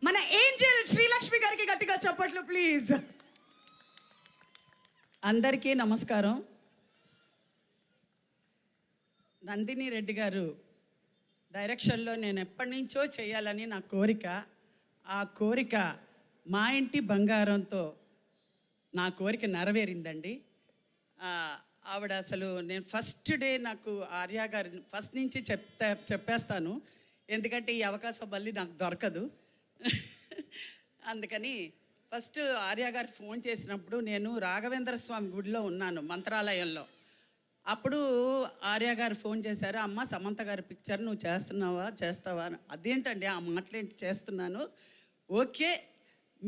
మన ఏంజెల్ శ్రీలక్ష్మి గారికి గట్టిగా చప్పట్లు ప్లీజ్. అందరికీ నమస్కారం. నందిని రెడ్డి గారు డైరెక్షన్లో నేను ఎప్పటి నుంచో చేయాలని నా కోరిక. ఆ కోరిక మా ఇంటి బంగారంతో నా కోరిక నెరవేరిందండి. ఆవిడ అసలు నేను ఫస్ట్ డే నాకు ఆర్య గారి ఫస్ట్ నుంచి చెప్పేస్తాను, ఎందుకంటే ఈ అవకాశం మళ్ళీ నాకు దొరకదు. అందుకని ఫస్ట్ ఆర్య గారు ఫోన్ చేసినప్పుడు నేను రాఘవేంద్ర స్వామి గుడిలో ఉన్నాను, మంత్రాలయంలో. అప్పుడు ఆర్య గారు ఫోన్ చేశారు, అమ్మ సమంత గారి పిక్చర్ నువ్వు చేస్తావా అని. అదేంటండి ఆ మాటలేంటి, చేస్తున్నాను. ఓకే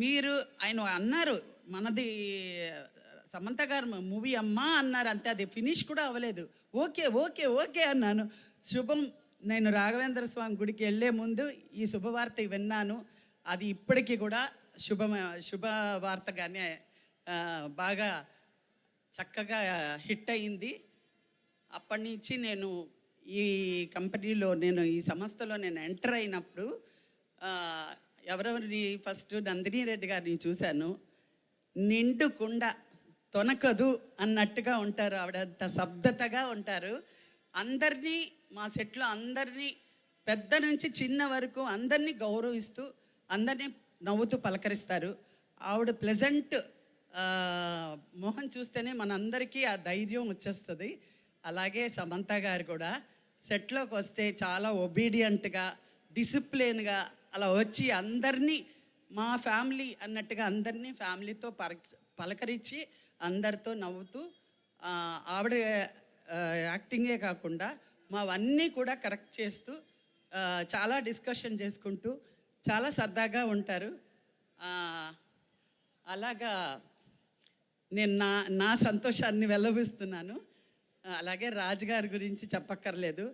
మీరు ఆయన అన్నారు, మనది సమంత గారు మూవీ అమ్మా అన్నారు, అంతే, అది ఫినిష్ కూడా అవ్వలేదు. ఓకే ఓకే ఓకే అన్నాను. శుభం. నేను రాఘవేంద్ర స్వామి గుడికి వెళ్ళే ముందు ఈ శుభవార్త విన్నాను. అది ఇప్పటికీ కూడా శుభవార్తగానే బాగా చక్కగా హిట్ అయింది. అప్పటి నుంచి నేను ఈ కంపెనీలో, నేను ఈ సంస్థలో నేను ఎంటర్ అయినప్పుడు ఎవరెవరిని ఫస్ట్ నందిని రెడ్డి గారిని చూశాను. నిండు కుండ తొనకదు అన్నట్టుగా ఉంటారు ఆవిడ, అంత శబ్దతగా ఉంటారు. అందరినీ మా సెట్లో అందరినీ పెద్ద నుంచి చిన్న వరకు అందరినీ గౌరవిస్తూ అందరినీ నవ్వుతూ పలకరిస్తారు. ఆవిడ ప్లెజెంట్ మొహం చూస్తేనే మనందరికీ ఆ ధైర్యం వచ్చేస్తుంది. అలాగే సమంత గారు కూడా సెట్లోకి వస్తే చాలా ఒబీడియంట్గా, డిసిప్లిన్గా అలా వచ్చి అందరినీ మా ఫ్యామిలీ అన్నట్టుగా అందరినీ ఫ్యామిలీతో పలకరించి అందరితో నవ్వుతూ, ఆవిడ యాక్టింగే కాకుండా మావన్నీ కూడా కరెక్ట్ చేస్తూ చాలా డిస్కషన్ చేసుకుంటూ చాలా సరదాగా ఉంటారు. అలాగా నేను నా సంతోషాన్ని వెల్లబుస్తున్నాను. అలాగే రాజ్ గారి గురించి చెప్పక్కర్లేదు.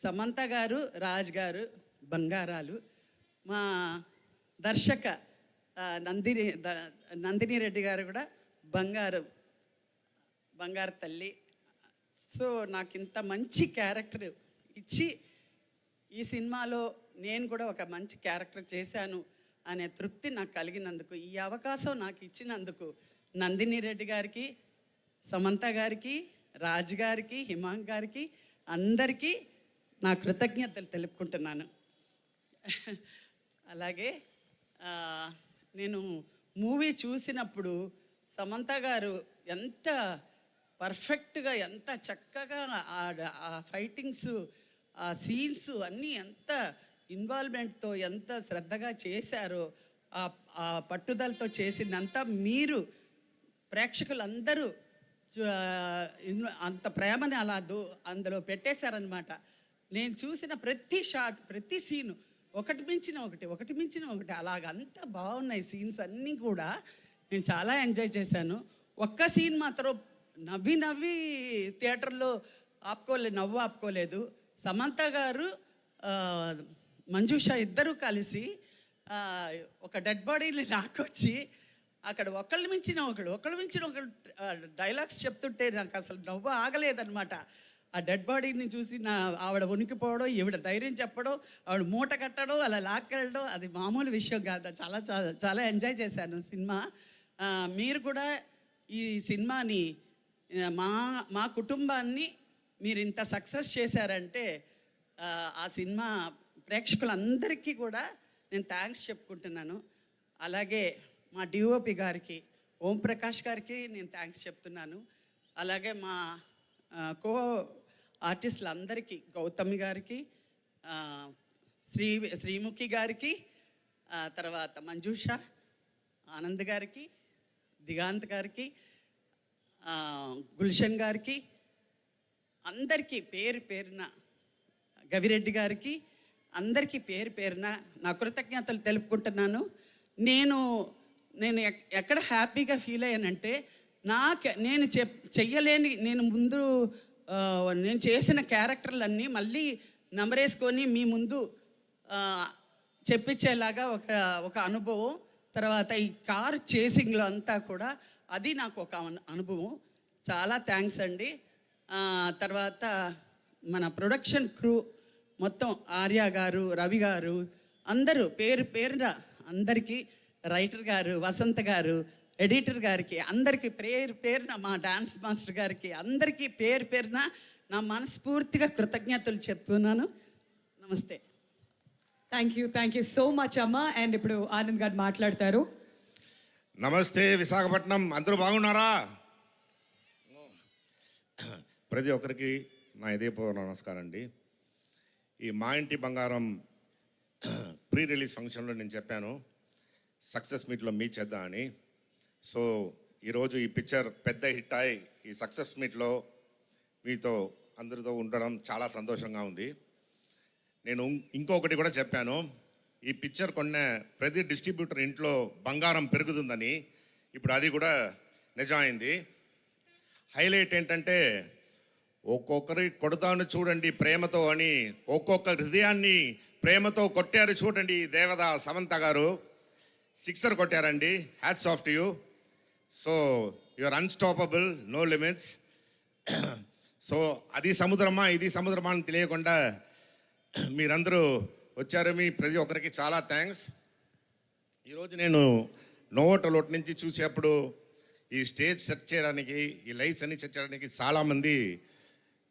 సమంత గారు, రాజ్ గారు బంగారాలు. మా దర్శక నందిని రెడ్డి గారు కూడా బంగారు తల్లి. సో నాకు ఇంత మంచి క్యారెక్టర్ ఇచ్చి ఈ సినిమాలో నేను కూడా ఒక మంచి క్యారెక్టర్ చేశాను అనే తృప్తి నాకు కలిగినందుకు, ఈ అవకాశం నాకు ఇచ్చినందుకు నందిని రెడ్డి గారికి, సమంత గారికి, రాజ్ గారికి, హిమాంక్ గారికి అందరికీ నా కృతజ్ఞతలు తెలుపుకుంటున్నాను. అలాగే నేను మూవీ చూసినప్పుడు సమంత గారు ఎంత పర్ఫెక్ట్గా, ఎంత చక్కగా ఆ ఫైటింగ్స్, ఆ సీన్స్ అన్నీ ఎంత ఇన్వాల్వ్మెంట్తో, ఎంత శ్రద్ధగా చేశారో, ఆ పట్టుదలతో చేసిందంతా మీరు ప్రేక్షకులందరూ అంత ప్రేమని అలా అందులో పెట్టేశారనమాట. నేను చూసిన ప్రతి షాట్, ప్రతి సీను ఒకటి మించిన ఒకటి అలాగంతా బాగున్నాయి సీన్స్ అన్నీ కూడా. నేను చాలా ఎంజాయ్ చేశాను. ఒక్క సీన్ మాత్రం నవ్వి థియేటర్లో నవ్వు ఆపుకోలేదు. సమంత గారు, మంజుష ఇద్దరూ కలిసి ఒక డెడ్ బాడీని లాక్కొచ్చి అక్కడ ఒకళ్ళు మించిన ఒకళ్ళు డైలాగ్స్ చెప్తుంటే నాకు అసలు నవ్వు ఆగలేదన్నమాట. ఆ డెడ్ బాడీని చూసి ఆవిడ ఉనికిపోవడం, ఈవిడ ధైర్యం చెప్పడం, ఆవిడ మూట కట్టడం, అలా లాక్కెళ్ళడం, అది మామూలు విషయం కాదు. చాలా చాలా చాలా ఎంజాయ్ చేశాను సినిమా. మీరు కూడా ఈ సినిమాని, మా కుటుంబాన్ని మీరు ఇంత సక్సెస్ చేశారంటే ఆ సినిమా ప్రేక్షకులందరికీ కూడా నేను థ్యాంక్స్ చెప్పుకుంటున్నాను. అలాగే మా డిఓపి గారికి, ఓం ప్రకాష్ గారికి నేను థ్యాంక్స్ చెప్తున్నాను. అలాగే మా కో ఆర్టిస్టులందరికీ, గౌతమి గారికి, శ్రీముఖి గారికి, తర్వాత మంజుష, ఆనంద్ గారికి, దిగాంత్ గారికి, గుల్షన్ గారికి, అందరికీ పేరు పేరున, గవిరెడ్డి గారికి, అందరికీ పేరు పేరున నా కృతజ్ఞతలు తెలుపుకుంటున్నాను. నేను ఎక్కడ హ్యాపీగా ఫీల్ అయ్యానంటే, నేను చెయ్యలేని, నేను చేసిన క్యారెక్టర్లన్నీ మళ్ళీ నెంబరేసుకొని మీ ముందు చెప్పించేలాగా ఒక అనుభవం. తర్వాత ఈ కార్ చేసింగ్లో అంతా కూడా అది నాకు ఒక అనుభవం. చాలా థ్యాంక్స్ అండి. తర్వాత మన ప్రొడక్షన్ క్రూ మొత్తం, ఆర్య గారు, రవి గారు, అందరూ పేరు పేరున అందరికీ, రైటర్ గారు, వసంత్ గారు, ఎడిటర్ గారికి, అందరికీ పేరున మా డాన్స్ మాస్టర్ గారికి, అందరికీ పేరున నా మనస్ఫూర్తిగా కృతజ్ఞతలు చెప్తున్నాను. నమస్తే. థ్యాంక్ యూ సో మచ్ అమ్మ. అండ్ ఇప్పుడు ఆనంద్ గారు మాట్లాడతారు. నమస్తే విశాఖపట్నం, అందరూ బాగున్నారా? ప్రతి ఒక్కరికి నా ఇదేపూర్వ నమస్కారం అండి. ఈ మా ఇంటి బంగారం ప్రీ రిలీజ్ ఫంక్షన్లో నేను చెప్పాను సక్సెస్ మీట్లో మీట్ చేద్దామని. సో ఈరోజు ఈ పిక్చర్ పెద్ద హిట్ అయి ఈ సక్సెస్ మీట్లో మీతో అందరితో ఉండడం చాలా సంతోషంగా ఉంది. నేను ఇంకొకటి కూడా చెప్పాను, ఈ పిక్చర్ కొన్న ప్రతి డిస్ట్రిబ్యూటర్ ఇంట్లో బంగారం పెరుగుతుందని. ఇప్పుడు అది కూడా నిజమైంది. హైలైట్ ఏంటంటే ఒక్కొక్కరి కొడతాను చూడండి ప్రేమతో అని, ఒక్కొక్క హృదయాన్ని ప్రేమతో కొట్టారు చూడండి. దేవద సమంత గారు సిక్సర్ కొట్టారండి. Hats off to you. So your unstoppable, no limits. So అది సముద్రమా ఇది సముద్రమా అని తెలియకుండా మీరందరూ వచ్చారు. మీ ప్రతి ఒక్కరికి చాలా థ్యాంక్స్. ఈరోజు నేను నోవోటలోట్ నుంచి చూసేప్పుడు ఈ స్టేజ్ సెట్ చేయడానికి, ఈ లైట్స్ అన్ని సెట్ చేయడానికి చాలామంది